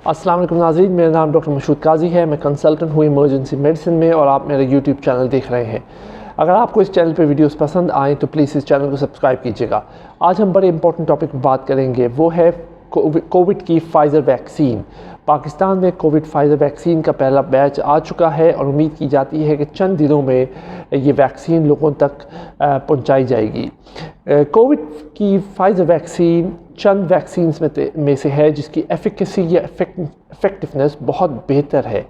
अस्सलाम वालेकुम नाज़रीन, मेरा नाम डॉक्टर मशहूद काजी है। मैं कंसल्टेंट हूँ इमरजेंसी मेडिसिन में और आप मेरा यूट्यूब चैनल देख रहे हैं। अगर आपको इस चैनल पे वीडियोस पसंद आएँ तो प्लीज़ इस चैनल को सब्सक्राइब कीजिएगा। आज हम बड़े इंपॉर्टेंट टॉपिक पर बात करेंगे, वो है कोविड की फाइज़र वैक्सीन। पाकिस्तान में कोविड फाइज़र वैक्सीन का पहला बैच आ चुका है और उम्मीद की जाती है कि चंद दिनों में ये वैक्सीन लोगों तक पहुंचाई जाएगी। कोविड की फाइज़र वैक्सीन चंद वैक्सीन्स में से है जिसकी एफिकेसी या इफ़ेक्टिवनेस बहुत बेहतर है।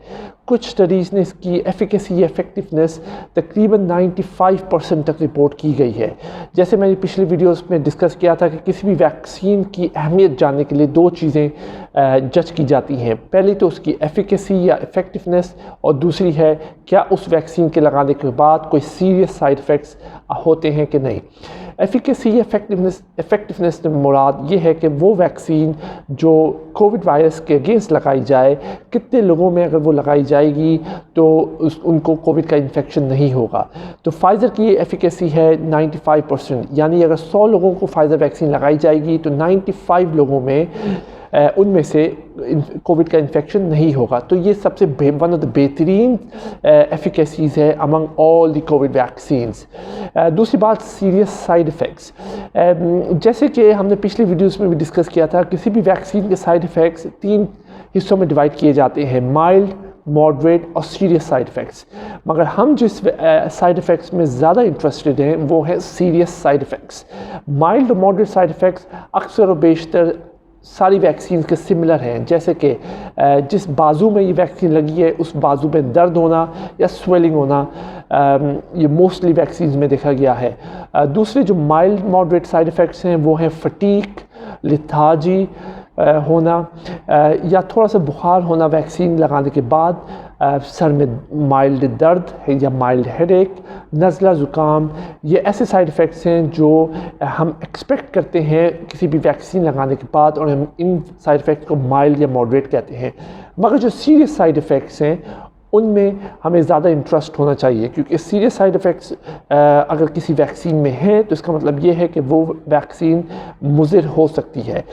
कुछ स्टडीज़ ने इसकी एफिकेसी या इफ़ेक्टिवनेस तकरीबन 95% तक रिपोर्ट की गई है। जैसे मैंने पिछले वीडियोस में डिस्कस किया था कि किसी भी वैक्सीन की अहमियत जानने के लिए दो चीज़ें जज की जाती हैं। पहली तो उसकी एफिकेसी या इफ़ेक्टिवनेस और दूसरी है क्या उस वैक्सीन के लगाने के बाद कोई सीरियस साइड इफ़ेक्ट्स होते हैं कि नहीं। एफिकेसी या इफ़ेक्टिवनेस से मुराद ये है कि वो वैक्सीन जो कोविड वायरस के अगेंस्ट लगाई जाए, कितने लोगों में अगर वो लगाई जाएगी तो उनको कोविड का इन्फेक्शन नहीं होगा। तो फाइज़र की एफिकेसी है 95%, यानी अगर 100 लोगों को फाइज़र वैक्सीन लगाई जाएगी तो 95 लोगों में उनमें से कोविड का इन्फेक्शन नहीं होगा। तो ये सबसे वन ऑफ द बेहतरीन एफिकेसीज़ है among all the Covid vaccines. दूसरी बात, सीरियस साइड इफ़ेक्ट्स। जैसे कि हमने पिछली वीडियोस में भी डिस्कस किया था, किसी भी वैक्सीन के साइड इफ़ेक्ट्स 3 हिस्सों में डिवाइड किए जाते हैं, माइल्ड, मॉडरेट और सीरियस साइड इफ़ेक्ट्स। मगर हम जिस साइड इफ़ेक्ट्स में ज़्यादा इंटरेस्टेड हैं वो है सीरियस साइड इफ़ेक्ट्स। माइल्ड और मॉडरेट साइड इफ़ेक्ट्स अक्सर और बेशतर सारी वैक्सीन के सिमिलर हैं, जैसे कि जिस बाजू में ये वैक्सीन लगी है उस बाजू में दर्द होना या स्वेलिंग होना, ये मोस्टली वैक्सीन में देखा गया है। दूसरे जो माइल्ड मॉडरेट साइड इफ़ेक्ट्स हैं वो हैं फटीग, लिथार्जी होना या थोड़ा सा बुखार होना वैक्सीन लगाने के बाद, सर में माइल्ड दर्द है या माइल्ड हेडेक, नज़ला ज़ुकाम। ये ऐसे साइड इफ़ेक्ट्स हैं जो हम एक्सपेक्ट करते हैं किसी भी वैक्सीन लगाने के बाद और हम इन साइड इफ़ेक्ट्स को माइल्ड या मॉडरेट कहते हैं। मगर जो सीरियस साइड इफ़ेक्ट्स हैं उनमें हमें ज़्यादा इंटरेस्ट होना चाहिए, क्योंकि सीरियस साइड इफ़ेक्ट्स अगर किसी वैक्सीन में हैं तो इसका मतलब ये है कि वो वैक्सीन मुज़िर हो सकती है।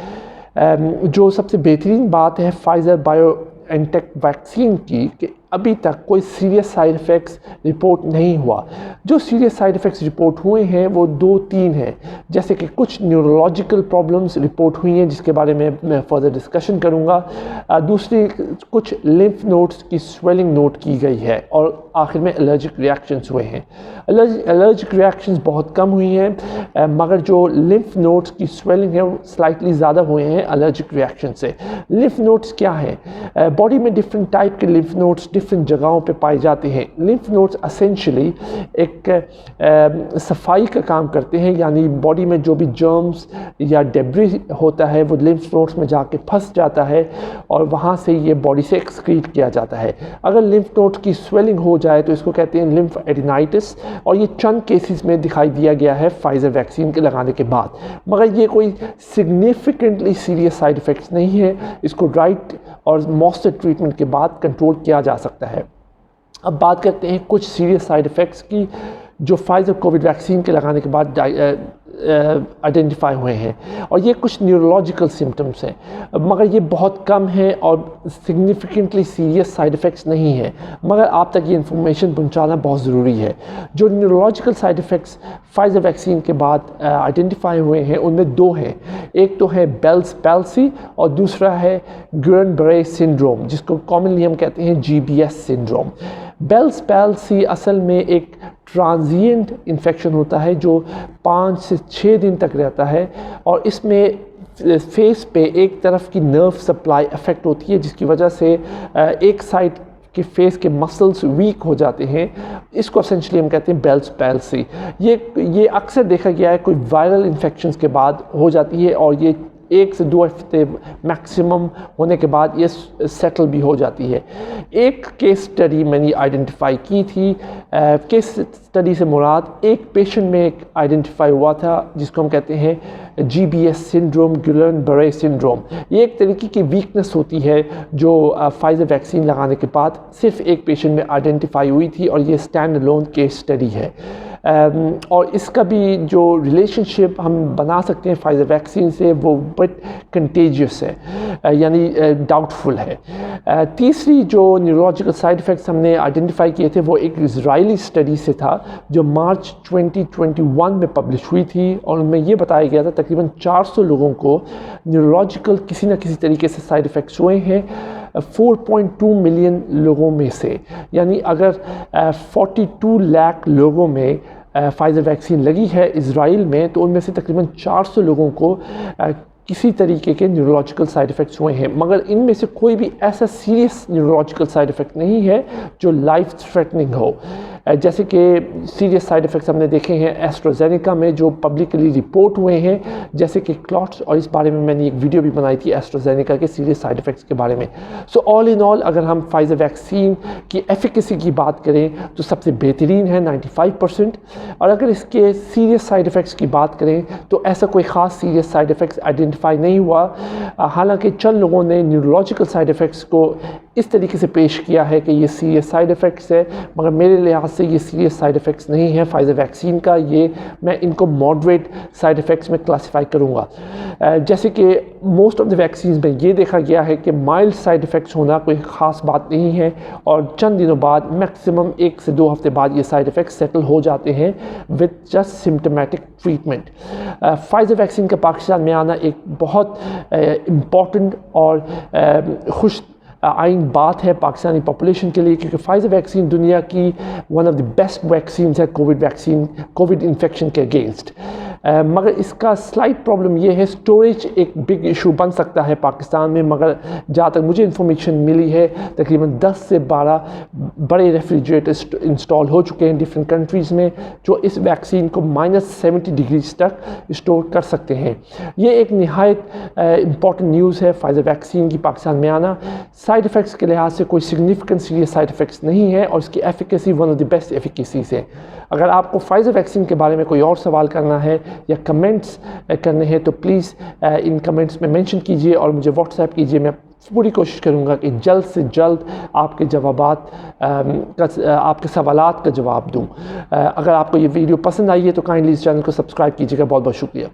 जो सबसे बेहतरीन बात है फाइज़र बायोएनटेक वैक्सीन की कि अभी तक कोई सीरियस साइड इफ़ेक्ट्स रिपोर्ट नहीं हुआ। जो सीरियस साइड इफ़ेक्ट्स रिपोर्ट हुए हैं वो 2-3 हैं, जैसे कि कुछ न्यूरोलॉजिकल प्रॉब्लम्स रिपोर्ट हुई हैं जिसके बारे में मैं फर्दर डिस्कशन करूँगा। दूसरी कुछ लिम्फ नोड्स की स्वेलिंग नोट की गई है और आखिर में एलर्जिक रिएक्शंस हुए हैं। एलर्जिक रिएक्शंस बहुत कम हुई हैं, मगर जो लिम्फ नोड्स की स्वेलिंग है वो स्लाइटली ज़्यादा हुए हैं एलर्जिक रिएक्शन से। लिम्फ नोड्स क्या हैं? बॉडी में डिफरेंट टाइप के लिम्फ नोड्स डिफरेंट जगहों पे पाए जाते हैं। लिम्फ नोड्स एसेंशियली एक सफाई का काम करते हैं, यानी बॉडी में जो भी जर्म्स या डेब्री होता है वो लिम्फ नोड्स में जाके फंस जाता है और वहाँ से ये बॉडी से एक्सक्रीट किया जाता है। अगर लिम्फ नोड्स की स्वेलिंग हो जाए तो इसको कहते हैं लिम्फ एडिनाइटिस, और ये चंद केसेस में दिखाई दिया गया है फाइज़र वैक्सीन के लगाने के बाद। मगर ये कोई सिग्निफिकेंटली सीरियस साइड इफ़ेक्ट्स नहीं है, इसको राइट और मॉस्टर ट्रीटमेंट के बाद कंट्रोल किया जा सकता है। अब बात करते हैं कुछ सीरियस साइड इफ़ेक्ट्स की जो फाइज़र कोविड वैक्सीन के लगाने के बाद आइडेंटिफाई हुए हैं, और ये कुछ न्यूरोलॉजिकल सिम्टम्स हैं, मगर ये बहुत कम है और सिग्निफिकेंटली सीरियस साइड इफ़ेक्ट्स नहीं है, मगर आप तक ये इन्फॉर्मेशन पहुंचाना बहुत ज़रूरी है। जो neurological side effects Pfizer vaccine के बाद आइडेंटिफाई हुए हैं उनमें 2 हैं। एक तो है बेल्स पैल्सी और दूसरा है गुएन-बरे सिंड्रोम, जिसको कॉमनली हम कहते हैं GBS सिंड्रोम। बेल्स पैल्सी असल में एक ट्रांजिएंट इन्फेक्शन होता है जो 5 से 6 दिन तक रहता है, और इसमें फेस पे एक तरफ की नर्व सप्लाई अफेक्ट होती है, जिसकी वजह से एक साइड के फेस के मसल्स वीक हो जाते हैं। इसको एसेंशियली हम कहते हैं बेल्स पैल्सी। ये अक्सर देखा गया है कोई वायरल इन्फेक्शंस के बाद हो जाती है, और ये 1 से 2 हफ्ते मैक्सिमम होने के बाद ये सेटल भी हो जाती है। एक केस स्टडी मैंने आइडेंटिफाई की थी। केस स्टडी से मुराद एक पेशेंट में एक आइडेंटिफाई हुआ था जिसको हम कहते हैं GBS सिंड्रोम, गुइलेन-बरे सिंड्रोम। ये एक तरीके की वीकनेस होती है जो फाइज़र वैक्सीन लगाने के बाद सिर्फ एक पेशेंट में आइडेंटिफाई हुई थी और ये स्टैंड अलोन केस स्टडी है। और इसका भी जो रिलेशनशिप हम बना सकते हैं फाइज़र वैक्सीन से वो बट कंटेजियस है, यानी डाउटफुल है। तीसरी जो न्यूरोलॉजिकल साइड इफ़ेक्ट्स हमने आइडेंटिफाई किए थे वो एक इजरायली स्टडी से था जो मार्च 2021 में पब्लिश हुई थी और उनमें ये बताया गया था तकरीबन 400 लोगों को न्यूरोलॉजिकल किसी न किसी तरीके से साइड इफ़ेक्ट्स हुए हैं 4.2 मिलियन लोगों में से। यानी अगर 42 लाख लोगों में फाइज़र वैक्सीन लगी है इजराइल में तो उनमें से तकरीबन 400 लोगों को किसी तरीके के न्यूरोलॉजिकल साइड इफ़ेक्ट्स हुए हैं, मगर इनमें से कोई भी ऐसा सीरियस न्यूरोलॉजिकल साइड इफ़ेक्ट नहीं है जो लाइफ थ्रेटनिंग हो। जैसे कि सीरियस साइड इफ़ेक्ट्स हमने देखे हैं एस्ट्राजेनेका में जो पब्लिकली रिपोर्ट हुए हैं, जैसे कि क्लॉट्स, और इस बारे में मैंने एक वीडियो भी बनाई थी एस्ट्राजेनेका के सीरियस साइड इफ़ेक्ट्स के बारे में। सो ऑल इन ऑल अगर हम फाइज़र वैक्सीन की एफिकेसी की बात करें तो सबसे बेहतरीन है 95%, और अगर इसके सीरियस साइड इफ़ेक्ट्स की बात करें तो ऐसा कोई ख़ास सीरियस साइड इफ़ेक्ट्स आइडेंटिफाई नहीं हुआ। हालांकि चंद लोगों ने न्यूरोलॉजिकल साइड इफ़ेक्ट्स को इस तरीके से पेश किया है कि ये सीरियस साइड इफ़ेक्ट्स है, मगर मेरे लिहाज से ये सीरियस साइड इफ़ेक्ट्स नहीं है फाइज़र वैक्सीन का। ये मैं इनको मॉडरेट साइड इफ़ेक्ट्स में क्लासीफाई करूँगा। जैसे कि मोस्ट ऑफ द वैक्सीन में ये देखा गया है कि माइल्ड साइड इफ़ेक्ट्स होना कोई ख़ास बात नहीं है और चंद दिनों बाद मैक्सिमम 1 से 2 हफ्ते बाद ये साइड इफ़ेक्ट्स सेटल हो जाते हैं with just symptomatic treatment. Pfizer vaccine का पाकिस्तान में आना एक बहुत इम्पॉर्टेंट और खुश आइन बात है पाकिस्तानी पॉपुलेशन के लिए, क्योंकि फाइज़र वैक्सीन दुनिया की one of the best vaccine है कोविड इन्फेक्शन के अगेंस्ट। मगर इसका स्लाइट प्रॉब्लम ये है, स्टोरेज एक बिग इशू बन सकता है पाकिस्तान में, मगर जहाँ तक मुझे इन्फॉर्मेशन मिली है तकरीबन 10 से 12 बड़े रेफ्रिजरेटर इंस्टॉल हो चुके हैं डिफरेंट कंट्रीज़ में जो इस वैक्सीन को -70 डिग्रीज तक स्टोर कर सकते हैं। ये एक नहायत इम्पॉर्टेंट न्यूज़ है फाइज़र वैक्सीन की पाकिस्तान में आना। साइड इफ़ेक्ट्स के लिहाज से कोई सिग्निफिकेंट सीरियस साइड इफ़ेक्ट्स नहीं है और इसकी efficacy one of the best efficacies है। अगर आपको फाइज़र वैक्सीन के बारे में कोई और सवाल करना है या कमेंट्स करने हैं तो प्लीज़ इन कमेंट्स में मेंशन कीजिए और मुझे व्हाट्सएप कीजिए। मैं पूरी कोशिश करूँगा कि जल्द से जल्द आपके आपके सवालात का जवाब दूँ। अगर आपको ये वीडियो पसंद आई है तो काइंडली इस चैनल को सब्सक्राइब कीजिएगा। बहुत बहुत शुक्रिया।